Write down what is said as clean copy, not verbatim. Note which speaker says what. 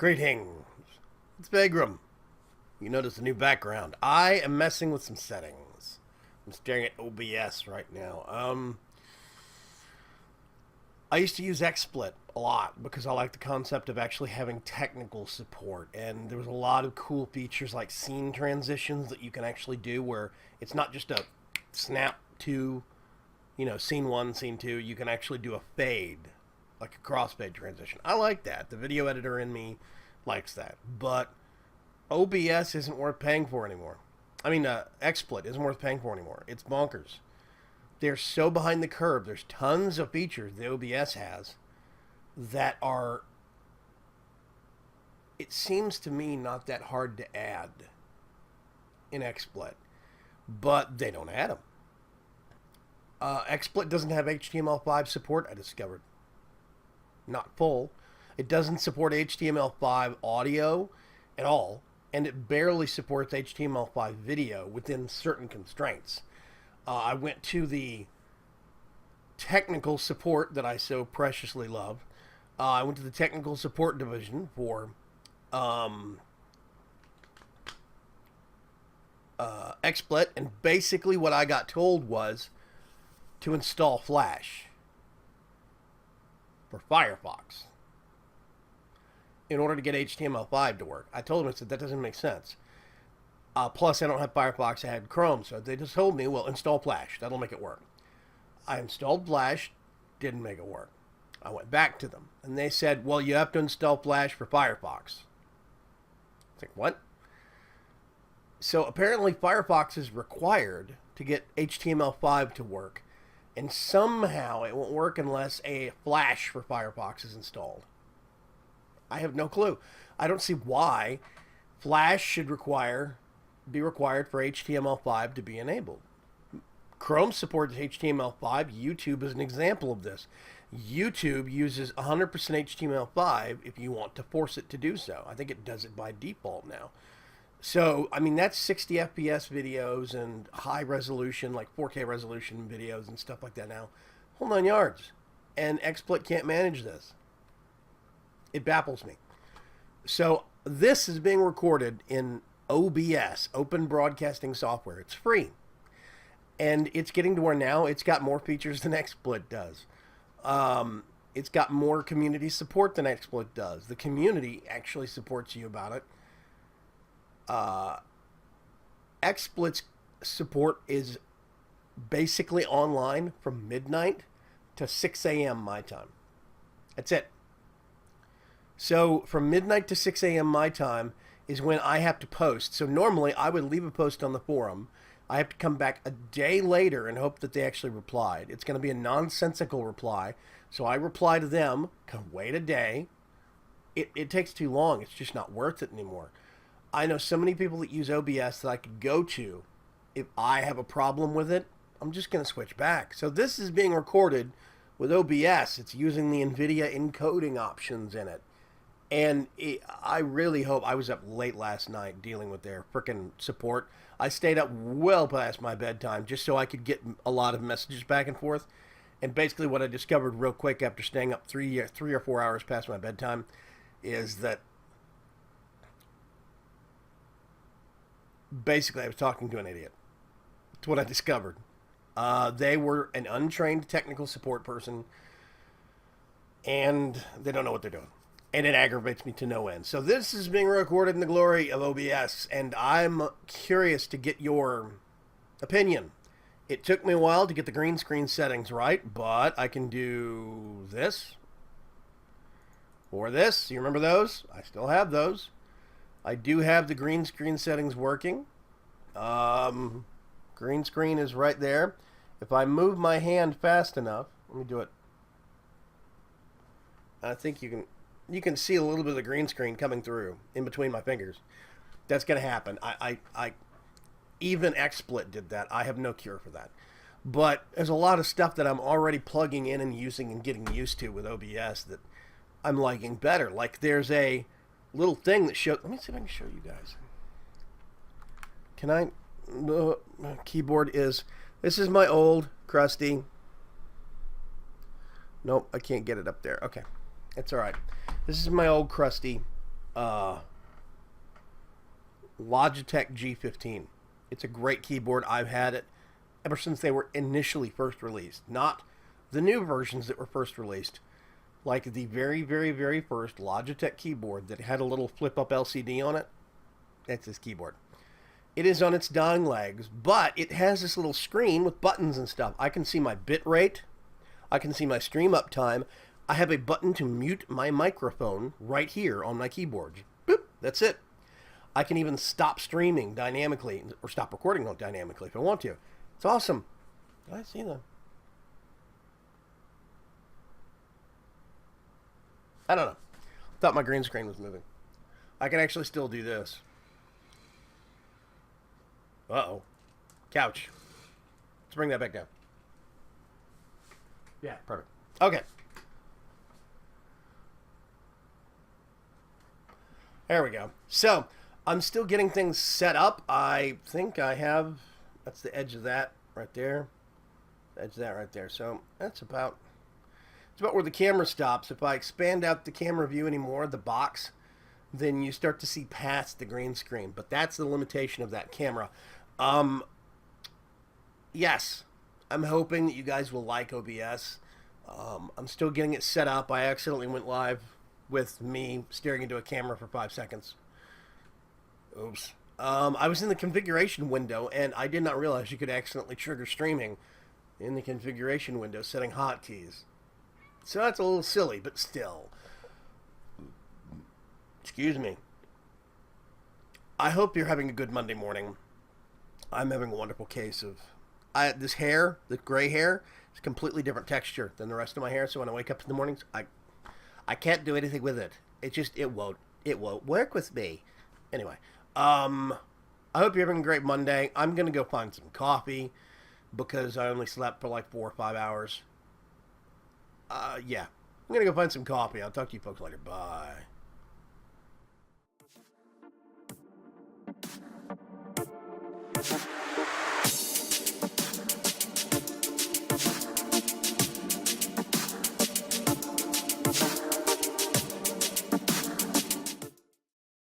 Speaker 1: Greetings. It's Vagram. You notice a new background. I am messing with some settings. I'm staring at OBS right now. I used to use Xsplit a lot because I like the concept of actually having technical support. And there was a lot of cool features like scene transitions that you can actually do where it's not just a snap to, scene one, scene two. You can actually do a fade, like a crossfade transition. I like that. The video editor in me likes that. But OBS isn't worth paying for anymore. Xsplit isn't worth paying for anymore. It's bonkers. They're so behind the curve. There's tons of features the OBS has that are, it seems to me, not that hard to add in Xsplit. But they don't add them. Xsplit doesn't have HTML5 support, I discovered. Not full. It doesn't support HTML5 audio at all, and it barely supports HTML5 video within certain constraints. I went to the technical support that I so preciously love. I went to the technical support division for Xsplit, and basically what I got told was to install Flash for Firefox in order to get HTML5 to work. I told them, I said, that doesn't make sense. Plus, I don't have Firefox, I had Chrome, so they just told me, well, install Flash. That'll make it work. I installed Flash, didn't make it work. I went back to them, and they said, well, you have to install Flash for Firefox. I think, what? So apparently Firefox is required to get HTML5 to work, and somehow it won't work unless a Flash for Firefox is installed. I have no clue. I don't see why Flash should be required for HTML5 to be enabled. Chrome supports HTML5. YouTube is an example of this. YouTube uses 100% HTML5 if you want to force it to do so. I think it does it by default now. So, that's 60 FPS videos and high resolution, like 4K resolution videos and stuff like that now. Whole 9 yards. And Xsplit can't manage this. It baffles me. So, this is being recorded in OBS, Open Broadcasting Software. It's free. And it's getting to where now it's got more features than Xsplit does. It's got more community support than Xsplit does. The community actually supports you about it. Xsplit's support is basically online from midnight to 6 a.m. my time. That's it. So from midnight to 6 a.m. my time is when I have to post. So normally I would leave a post on the forum. I have to come back a day later and hope that they actually replied. It's going to be a nonsensical reply. So I reply to them, can wait a day. It takes too long. It's just not worth it anymore. I know so many people that use OBS that I could go to. If I have a problem with it, I'm just going to switch back. So this is being recorded with OBS. It's using the NVIDIA encoding options in it. And I really hope, I was up late last night dealing with their frickin' support. I stayed up well past my bedtime just so I could get a lot of messages back and forth. And basically what I discovered real quick after staying up three or 4 hours past my bedtime is that basically I was talking to an idiot. That's what I discovered. They were an untrained technical support person, and they don't know what they're doing. And it aggravates me to no end. So this is being recorded in the glory of OBS, and I'm curious to get your opinion. It took me a while to get the green screen settings right, but I can do this or this. You remember those? I still have those. I do have the green screen settings working. Green screen is right there. If I move my hand fast enough, let me do it. I think you can see a little bit of the green screen coming through in between my fingers. That's going to happen. Even Xsplit did that. I have no cure for that. But there's a lot of stuff that I'm already plugging in and using and getting used to with OBS that I'm liking better. Like there's a little thing that shows... Let me see if I can show you guys. Can I... The keyboard is... This is my old, crusty... Nope, I can't get it up there. Okay. It's alright. This is my old, crusty uh, Logitech G15. It's a great keyboard. I've had it ever since they were initially first released. Not the new versions that were first released. Like the very, very, very first Logitech keyboard that had a little flip-up LCD on it. That's this keyboard. It is on its dying legs, but it has this little screen with buttons and stuff. I can see my bit rate. I can see my stream uptime. I have a button to mute my microphone right here on my keyboard. Boop, that's it. I can even stop streaming dynamically, or stop recording dynamically if I want to. It's awesome. Did I see that? I don't know. I thought my green screen was moving. I can actually still do this. Uh-oh. Couch. Let's bring that back down. Yeah, perfect. Okay. There we go. So, I'm still getting things set up. I think I have... That's the edge of that right there. The edge of that right there. So, that's about... It's about where the camera stops. If I expand out the camera view anymore, the box, then you start to see past the green screen. But that's the limitation of that camera. Yes, I'm hoping that you guys will like OBS. I'm still getting it set up. I accidentally went live with me staring into a camera for 5 seconds. Oops. I was in the configuration window, and I did not realize you could accidentally trigger streaming in the configuration window setting hotkeys. So that's a little silly, but still. Excuse me. I hope you're having a good Monday morning. I'm having a wonderful case of... this hair, the gray hair, is a completely different texture than the rest of my hair, so when I wake up in the mornings, I can't do anything with it. It won't work with me. Anyway, I hope you're having a great Monday. I'm going to go find some coffee because I only slept for like 4 or 5 hours. Yeah. I'm going to go find some coffee. I'll talk to you folks later. Bye.